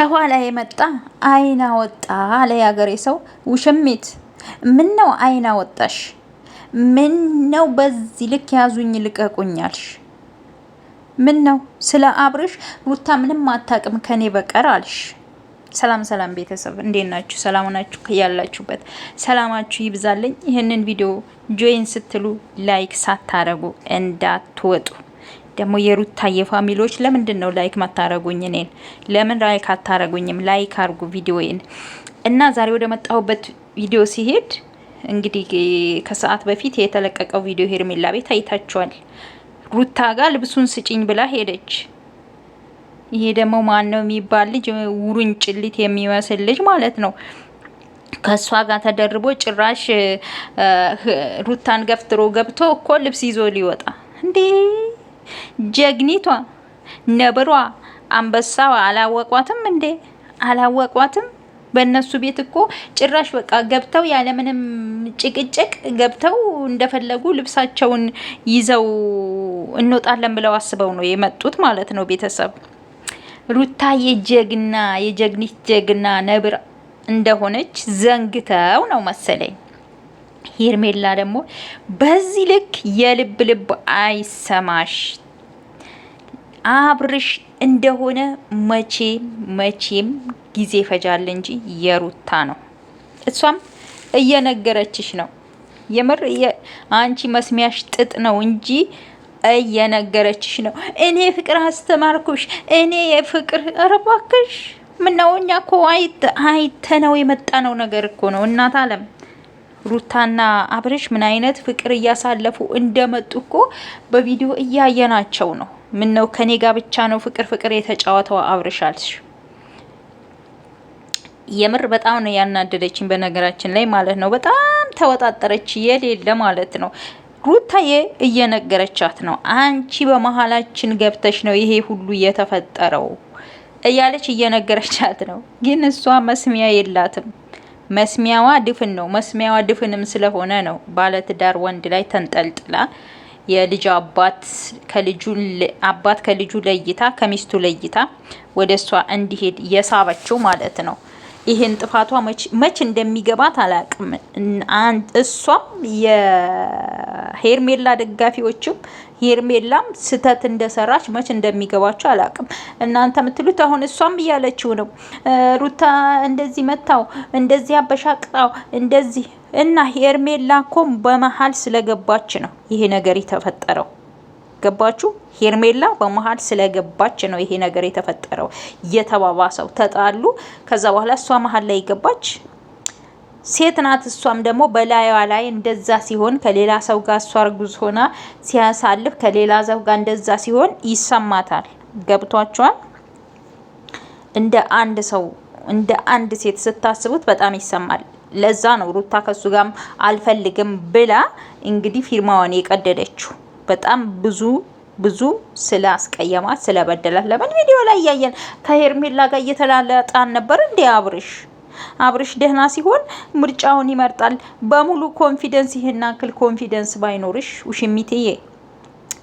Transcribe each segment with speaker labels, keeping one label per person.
Speaker 1: ከኋላ የመጣ አይና ወጣ አለ ያገሬ ሰው። ውሽሚት ምን ነው አይና ወጣሽ? ምን ነው በዚህ ልክ ያዙኝ ልቀቁኛልሽ? ምን ነው ስለ አብርሽ ሩታ ምንም አታውቅም ከኔ በቀር አልሽ። ሰላም ሰላም ቤተሰብ እንዴት ናችሁ? ሰላም ናችሁ? ያላችሁበት ሰላማችሁ ይብዛልኝ። ይህንን ቪዲዮ ጆይን ስትሉ ላይክ ሳታረጉ እንዳትወጡ። ደግሞ የሩታ የፋሚሊዎች ለምንድን ነው ላይክ ማታረጉኝ? እኔን ለምን ላይክ አታረጉኝም? ላይክ አርጉ ቪዲዮዬን። እና ዛሬ ወደ መጣሁበት ቪዲዮ ሲሄድ እንግዲህ ከሰዓት በፊት የተለቀቀው ቪዲዮ ሄርሜላ ቤት አይታችኋል። ሩታ ጋር ልብሱን ስጭኝ ብላ ሄደች። ይሄ ደግሞ ማን ነው የሚባል ልጅ ውርንጭሊት የሚመስል ልጅ ማለት ነው። ከሷ ጋር ተደርቦ ጭራሽ ሩታን ገፍትሮ ገብቶ እኮ ልብስ ይዞ ሊወጣ እንዴ! ጀግኒቷ ነብሯ አንበሳዋ አላወቋትም እንዴ? አላወቋትም? በእነሱ ቤት እኮ ጭራሽ በቃ ገብተው ያለምንም ጭቅጭቅ ገብተው እንደፈለጉ ልብሳቸውን ይዘው እንወጣለን ብለው አስበው ነው የመጡት ማለት ነው። ቤተሰብ ሩታ የጀግኒት ጀግና ነብር እንደሆነች ዘንግተው ነው መሰለኝ። ሄርሜላ ደግሞ በዚህ ልክ የልብ ልብ አይሰማሽ። አብርሽ እንደሆነ መቼም ጊዜ ይፈጃል እንጂ የሩታ ነው። እሷም እየነገረችሽ ነው። የምር አንቺ መስሚያሽ ጥጥ ነው እንጂ እየነገረችሽ ነው። እኔ ፍቅር አስተማርኩሽ፣ እኔ የፍቅር አረባክሽ። ምነው እኛ እኮ አይተነው የመጣነው ነገር እኮ ነው። እናት አለም ሩታና አብርሽ ምን አይነት ፍቅር እያሳለፉ እንደመጡ እኮ በቪዲዮ እያየናቸው ነው። ምነው ከኔ ጋር ብቻ ነው ፍቅር የተጫወተው አብርሽ አልሽ። የምር በጣም ነው ያናደደችኝ በነገራችን ላይ ማለት ነው። በጣም ተወጣጠረች የሌለ ማለት ነው። ሩታዬ እየነገረቻት ነው። አንቺ በመሀላችን ገብተሽ ነው ይሄ ሁሉ የተፈጠረው እያለች እየነገረቻት ነው። ግን እሷ መስሚያ የላትም። መስሚያዋ ድፍን ነው። መስሚያዋ ድፍንም ስለሆነ ነው ባለትዳር ወንድ ላይ ተንጠልጥላ የልጅ አባት ከልጁ ለይታ ከሚስቱ ለይታ ወደ እሷ እንዲሄድ የሳበችው ማለት ነው። ይሄን ጥፋቷ መች እንደሚገባት አላቅም። እሷም የሄርሜላ ደጋፊዎችም ሄርሜላም ስተት እንደሰራች መች እንደሚገባቸው አላቅም። እናንተ የምትሉት አሁን እሷም እያለችው ነው። ሩታ እንደዚህ መታው፣ እንደዚህ አበሻቅጣው፣ እንደዚህ እና ሄርሜላ እኮ በመሀል ስለገባች ነው ይሄ ነገር የተፈጠረው። ገባችሁ? ሄርሜላ በመሀል ስለገባች ነው ይሄ ነገር የተፈጠረው። የተባባሰው ተጣሉ። ከዛ በኋላ እሷ መሀል ላይ ገባች። ሴት ናት። እሷም ደግሞ በላይዋ ላይ እንደዛ ሲሆን ከሌላ ሰው ጋር እሷ እርጉዝ ሆና ሲያሳልፍ ከሌላ ሰው ጋር እንደዛ ሲሆን ይሰማታል። ገብቷቸዋል? እንደ አንድ ሰው እንደ አንድ ሴት ስታስቡት በጣም ይሰማል። ለዛ ነው ሩታ ከሱ ጋር አልፈልግም ብላ እንግዲህ ፊርማዋን የቀደደችው። በጣም ብዙ ስላስቀየማት ስለበደላት። ለምን ቪዲዮ ላይ ያየን ከሄርሜላ ጋር እየተላላጣን ነበር እንዴ? አብርሽ ደህና ሲሆን ምርጫውን ይመርጣል በሙሉ ኮንፊደንስ። ይሄን አክል ኮንፊደንስ ባይኖርሽ ውሽሚትዬ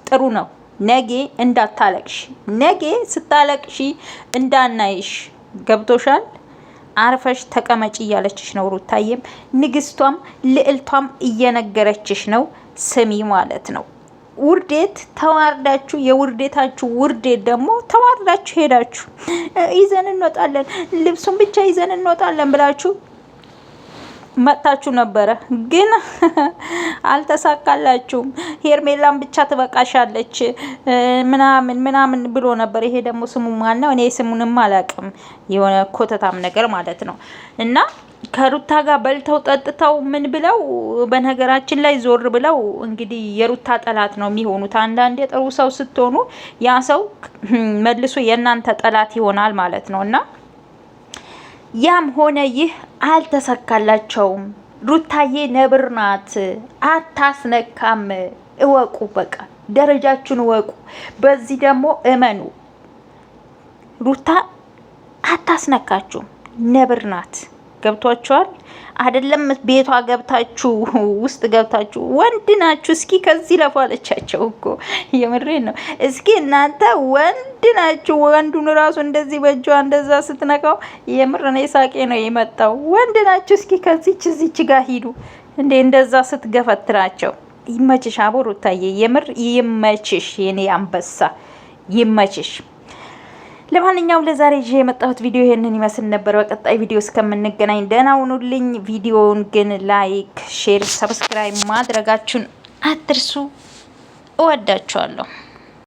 Speaker 1: ጥሩ ነው። ነገ እንዳታለቅሽ፣ ነገ ስታለቅሺ እንዳናይሽ። ገብቶሻል? አርፈሽ ተቀመጪ እያለችሽ ነው። ሩታዬም ንግስቷም ልዕልቷም እየነገረችሽ ነው። ስሚ ማለት ነው። ውርዴት ተዋርዳችሁ፣ የውርዴታችሁ ውርዴት ደግሞ ተዋርዳችሁ ሄዳችሁ ይዘን እንወጣለን ልብሱን ብቻ ይዘን እንወጣለን ብላችሁ መጣችሁ ነበረ። ግን አልተሳካላችሁም። ሄርሜላን ብቻ ትበቃሻለች ምናምን ብሎ ነበር። ይሄ ደግሞ ስሙ ማን ነው? እኔ ስሙንም አላውቅም። የሆነ ኮተታም ነገር ማለት ነው። እና ከሩታ ጋር በልተው ጠጥተው ምን ብለው በነገራችን ላይ ዞር ብለው እንግዲህ የሩታ ጠላት ነው የሚሆኑት። አንዳንዴ ጥሩ ሰው ስትሆኑ ያ ሰው መልሶ የእናንተ ጠላት ይሆናል ማለት ነው። እና ያም ሆነ ይህ አልተሳካላቸውም። ሩታዬ ነብር ናት፣ አታስነካም። እወቁ፣ በቃ ደረጃችሁን እወቁ። በዚህ ደግሞ እመኑ። ሩታ አታስነካችሁም፣ ነብር ናት። ገብቷችኋል አይደለም? ቤቷ ገብታችሁ ውስጥ ገብታችሁ ወንድ ወንድ ናችሁ እስኪ ከዚህ ለፉ አለቻቸው እኮ የምሬን ነው። እስኪ እናንተ ወንድ ናችሁ። ወንዱን ራሱ እንደዚህ በእጇ እንደዛ ስትነካው የምር ነው ሳቄ ነው የመጣው። ወንድ ናችሁ እስኪ ከዚች እዚች ጋር ሂዱ እንዴ እንደዛ ስትገፈትራቸው። ይመችሽ አቦ ሩታዬ፣ የምር ይመችሽ የኔ አንበሳ ይመችሽ። ለማንኛውም ለዛሬ ይዤ የመጣሁት ቪዲዮ ይሄንን ይመስል ነበር። በቀጣይ ቪዲዮ እስከምንገናኝ ደህና ሁኑልኝ። ቪዲዮውን ግን ላይክ፣ ሼር፣ ሰብስክራይብ ማድረጋችሁን አትርሱ። እወዳችኋለሁ።